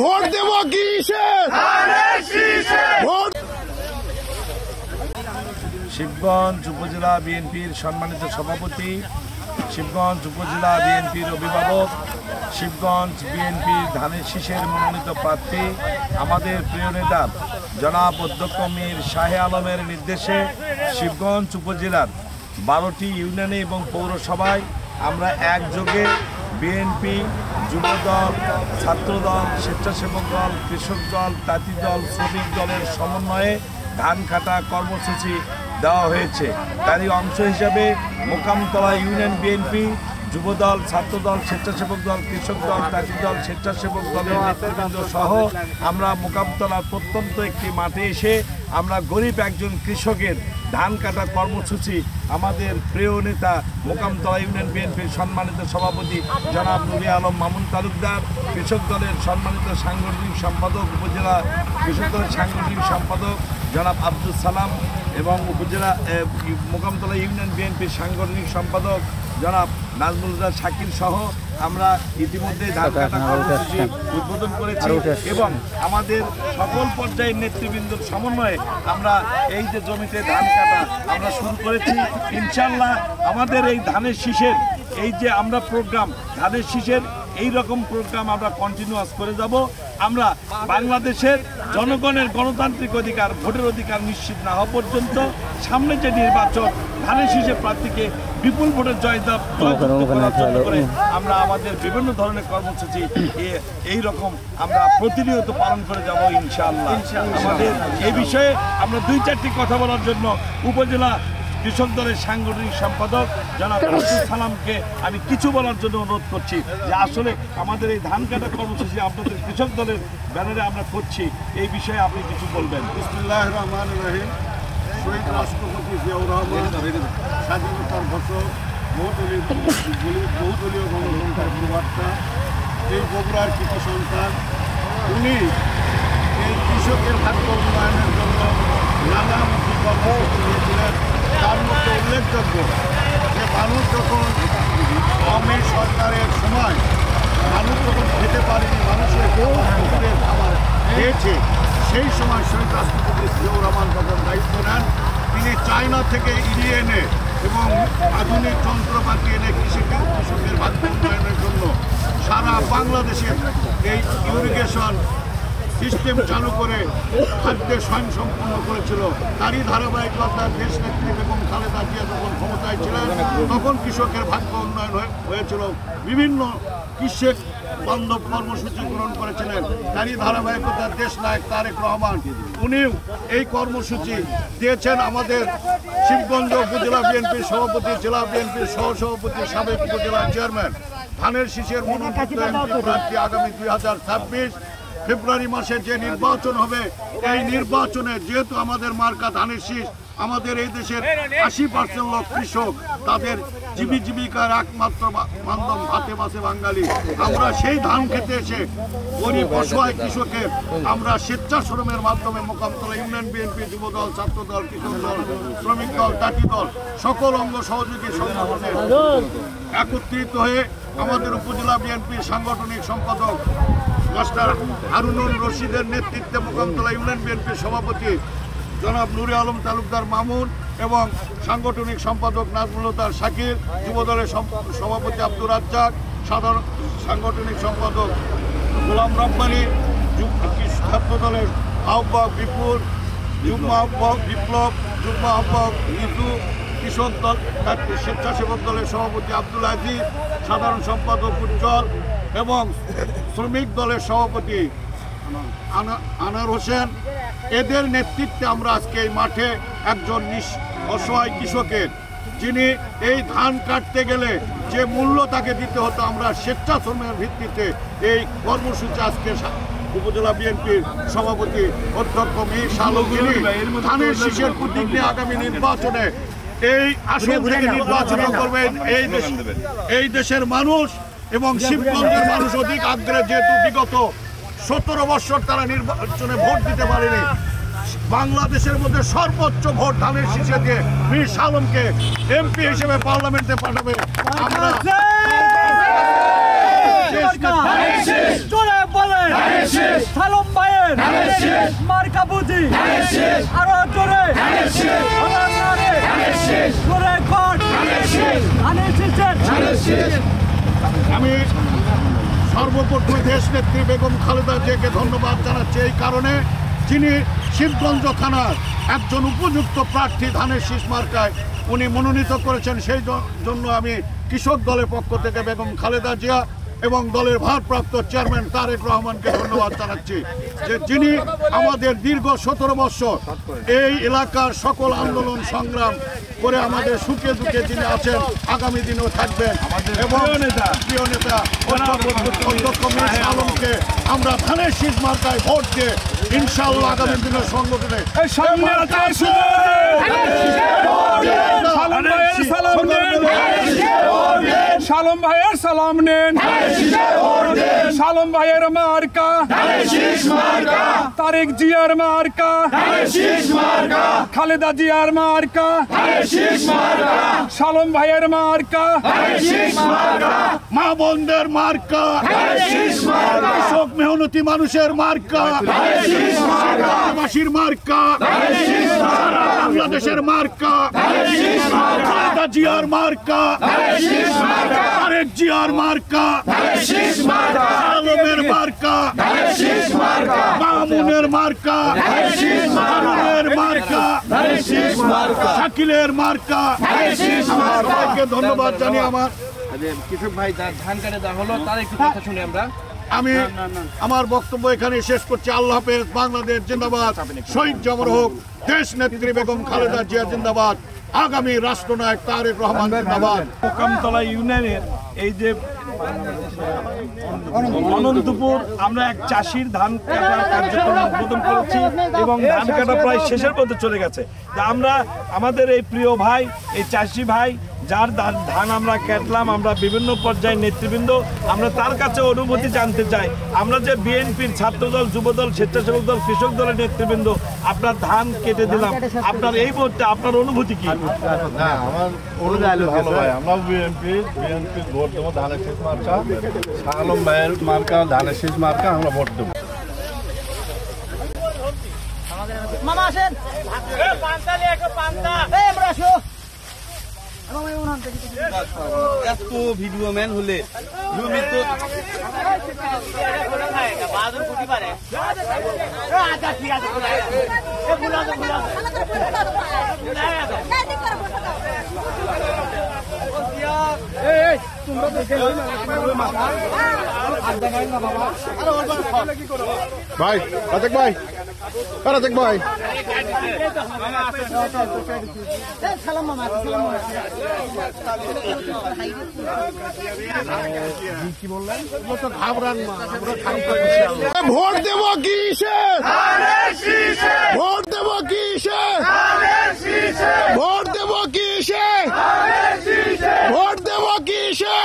Vote দেব কিসে? শিবগঞ্জ উপজেলা বিএনপির সম্মানিত সভাপতি, শিবগঞ্জ উপজেলা বিএনপির অভিভাবক, শিবগঞ্জ বিএনপির ধানের শীষের মনোনীত প্রার্থী আমাদের প্রিয় নেতা জনাব অধ্যক্ষ মীর শাহে আলমের নির্দেশে শিবগঞ্জ উপজেলার 12টি ইউনিয়নে এবং পৌরসভায় আমরা একযোগে বিএনপি, যুবদল, ছাত্রদল, স্বেচ্ছাসেবক দল, কৃষক দল, তাঁতি দল, শ্রমিক দলের সমন্বয়ে ধান কাটা কর্মসূচি দেওয়া হয়েছে। তারই অংশ হিসাবে মোকামতলা ইউনিয়ন বিএনপি, যুবদল, ছাত্রদল, স্বেচ্ছাসেবক দল, কৃষক দল, তাঁতি দল, স্বেচ্ছাসেবক দলের নেতৃবৃন্দ সহ আমরা মোকামতলার প্রত্যন্ত একটি মাঠে এসে আমরা গরিব একজন কৃষকের ধান কাটা কর্মসূচি আমাদের প্রিয় নেতা মোকামতলা ইউনিয়ন বিএনপির সম্মানিত সভাপতি জনাব নুরে আলম মামুন তালুকদার, কৃষক দলের সম্মানিত সাংগঠনিক সম্পাদক, উপজেলা কৃষক দলের সাংগঠনিক সম্পাদক জনাব আব্দুল সালাম এবং উপজেলা মোকামতলা ইউনিয়ন বিএনপির সাংগঠনিক সম্পাদক জনাব নাজমুল হুদা শাকিল সহ আমরা ইতিমধ্যে ধান কাটা কর্মসূচি উদ্বোধন করেছি এবং আমাদের সকল পর্যায়ের নেতৃবৃন্দের সমন্বয়ে আমরা এই যে জমিতে ধান কাটা আমরা শুরু করেছি। ইনশাল্লাহ আমাদের এই ধানের শীষের এই যে আমরা প্রোগ্রাম, ধানের শীষের এই রকম প্রোগ্রাম আমরা কন্টিনিউয়াস করে যাব। আমরা বাংলাদেশের জনগণের গণতান্ত্রিক অধিকার, ভোটের অধিকার নিশ্চিত না হওয়া পর্যন্ত সামনে যে নির্বাচন, ধানের শীষের প্রার্থীকে বিপুল ভোটের জয়যুক্ত করে আমরা আমাদের বিভিন্ন ধরনের কর্মসূচি এই রকম আমরা প্রতিনিয়ত পালন করে যাব ইনশাআল্লাহ। আমাদের এই বিষয়ে আমরা 2-4টি কথা বলার জন্য উপজেলা কৃষক দলের সাংগঠনিক সম্পাদক জনাব আব্দুল সালামকে আমি কিছু বলার জন্য অনুরোধ করছি যে আসলে আমাদের এই ধান কাটা কর্মসূচি আপনাদের কৃষক দলের ব্যানারে আমরা করছি, এই বিষয়ে আপনি কিছু বলবেন। বিসমিল্লাহির রহমানির রহিম। শহীদ রাষ্ট্রপতি জিয়াউর রহমান স্বাধীনতার ঘোষক, বহুদলীয় গণতন্ত্রের প্রবক্তা, এই বগুড়ার কৃষি সন্তান। উনি এই কৃষকের ভাগ্য উন্নয়নের জন্য নানামুখী কর্মসূচি নিয়েছিলেন। তার মধ্যে উল্লেখযোগ্য যে মানুষ যখন আওয়ামী সরকারের সময় মানুষ যখন খেতে পারেনি, মানুষের খাবার খেয়েছে, সেই সময় শহীদ রাষ্ট্রপতি জিয়াউর রহমান যখন দায়িত্ব নেন, তিনি চায়না থেকে ইরিয়ে এনে এবং আধুনিক যন্ত্রপাতি এনে কৃষকের ভাগ্য উন্নয়নের জন্য সারা বাংলাদেশে এই ইরিগেশন সিস্টেম চালু করে খাদ্যের স্বয়ংসম্পূর্ণ করেছিল। তারই ধারাবাহিকতায় দেশ নেত্রী এবং খালেদা জিয়া যখন ক্ষমতায় ছিলেন তখন কৃষকের ভাগ্য উন্নয়ন হয়েছিল, বিভিন্ন কৃষক বান্ধব কর্মসূচি গ্রহণ করেছিলেন। তারই ধারাবাহিকতার দেশ নায়ক তারেক রহমান উনিও এই কর্মসূচি দিয়েছেন। আমাদের শিবগঞ্জ উপজেলা বিএনপির সভাপতি, জেলা বিএনপির সহসভাপতি, সাবেক উপজেলা চেয়ারম্যান, ধানের শীষের মনোনীত এমপি প্রার্থী আগামী 2026 ফেব্রুয়ারি মাসে যে নির্বাচন হবে, এই নির্বাচনে যেহেতু আমাদের মার্কা ধানের শীষ, আমাদের এই দেশের 80% লোক কৃষক, তাদের জীবিকার একমাত্র মাধ্যম ভাতে বাসে বাঙালি। আমরা সেই ধান খেতে এসে গরিব অসহায় কৃষকের আমরা স্বেচ্ছাশ্রমের মাধ্যমে মোকামতলা ইউনিয়ন বিএনপি, যুবদল, ছাত্রদল, কৃষক দল, শ্রমিক দল, তাঁতি দল সকল অঙ্গ সহযোগী সংগঠনে একত্রিত হয়ে আমাদের উপজেলা বিএনপির সাংগঠনিক সম্পাদক মাস্টার হারুনুর রশিদের নেতৃত্বে মোকামতলা ইউনিয়ন বিএনপির সভাপতি জনাব নুরে আলম তালুকদার মামুন এবং সাংগঠনিক সম্পাদক নাজমুল হুদা শাকির, যুবদলের সভাপতি আব্দুর রাজ্জাক, সাধারণ সাংগঠনিক সম্পাদক গোলাম রব্বানী, ছাত্র দলের আহ্বায়ক বিপুল, যুগ্ম আহ্বায়ক বিপ্লব, যুগ্ম আহ্বায়ক ঋতু, কৃষক দল স্বেচ্ছাসেবক দলের সভাপতি আব্দুল আজিজ, সাধারণ সম্পাদক উজ্জ্বল এবং শ্রমিক দলের সভাপতি আনার হোসেন। এদের নেতৃত্বে আমরা আজকে এই মাঠে একজন অসহায় কৃষকের, যিনি এই ধান কাটতে গেলে যে মূল্য তাকে দিতে হতো, আমরা স্বেচ্ছাশ্রমের ভিত্তিতে এই কর্মসূচি আজকে উপজেলা বিএনপির সভাপতি অধ্যক্ষ মীর শাহ আলম ধানের শীষের প্রতীক নিয়ে আগামী নির্বাচনে এই আসন থেকে নির্বাচন করবেন এই দেশের মানুষ এবং শিবগঞ্জের মানুষ অধিক আগ্রহে, যেহেতু বিগত 17 বছর তারা নির্বাচনে ভোট দিতে পারেনি। বাংলাদেশের মধ্যে সর্বোচ্চ ভোট ধানের শীষে দিয়ে মীর শাহ আলমকে এমপি হিসেবে পার্লামেন্টে পাঠাবে। আমরা মার্কা বুঝি আরো জোরে আমার নারে জোরে কোট ধানের শীষের আমি সর্বপ্রথমে দেশ নেত্রী বেগম খালেদা জিয়াকে ধন্যবাদ জানাচ্ছি এই কারণে যিনি শিবগঞ্জ থানার একজন উপযুক্ত প্রার্থী ধানের শীষ মার্কায় উনি মনোনীত করেছেন। সেই জন্য আমি কৃষক দলের পক্ষ থেকে বেগম খালেদা জিয়া এবং দলের ভারপ্রাপ্ত চেয়ারম্যান তারেক রহমানকে ধন্যবাদ জানাচ্ছি যে যিনি আমাদের দীর্ঘ 17 বছর এই এলাকার সকল আন্দোলন সংগ্রাম করে আমাদের সুখে দুঃখে যিনি আছেন, আগামী দিনেও থাকবেন। এবং প্রিয় নেতা অধ্যক্ষ মির্জা আলমকে আমরা ধানের শীষ মার্কায় ভোট দিয়ে ইনশাআল্লাহ আগামী দিনের সংগঠনে সালম ভাইয়ের সালাম নেন, সালম ভাইয়ের মার্কা তারেক জিয়ার মার্কা, খালেদা জিয়ার মার্কা, সালম ভাইয়ের মার্কা, মা বোনদের মার্কা, কৃষক মেহনতি মানুষের মার্কা, বাসীর মার্কা, বাংলাদেশের মার্কা, খালেদা জিয়ার মার্কা, তারেক জিয়ার মার্কা, আলমের মার্কা, মামুনের মার্কা, হারুনের মার্কা, শাকিলের মার্কা। সবাইকে ধন্যবাদ জানিয়ে আমার কৃষক ভাই ধান কাটে দেওয়া হলো, তার একটু কথা শুনি আমরা। আমি আমার বক্তব্য এখানে শেষ করছি। আল্লাহ হাফেজ। বাংলাদেশ জিন্দাবাদ, শহীদ জমর হোক, দেশ নেত্রী বেগম খালেদা জিয়া জিন্দাবাদ, আগামী রাষ্ট্রনায়ক তারেক রহমান জিন্দাবাদ। মোকামতলা ইউনিয়নের এই যে অনন্তপুর আমরা এক চাষির ধান কাটার কার্যক্রম উদ্বোধন করেছি এবং ধান কাটা প্রায় শেষের পথে চলে গেছে। আমরা আমাদের এই প্রিয় ভাই, এই চাষি ভাই যার ধান আমরা কাটলাম, আমরা বিভিন্ন পর্যায়ে নেতৃবৃন্দ আমরা তার কাছে অনুভূতি জানতে চাই। আমরা যে বিএনপির ছাত্রদল, যুবদল, স্বেচ্ছাসেবক দল, কৃষক দলের নেতৃবৃন্দ আপনার ধান কেটে দিলাম, আপনার এই মুহূর্তে আপনার অনুভূতি কি? আমার ভালো ভাই, আমরা বিএনপির ভোট দেবো ধানের শীষ মার্কা, আলম ভাইয়ের মার্কা ধানের শীষ মার্কা, আমরা ভোট দেবো। মামা আসেন এত ভিডিও ম্যান হলে ভাই রাজাক ভাই, রাজাক ভাই কি বললেন? ঘাবড়ান মা, আমরা ভোট দেবো কিসে, ভোট দেবো কিসে, ভোট দেবো কিসে, ভোট দেবো কিসে।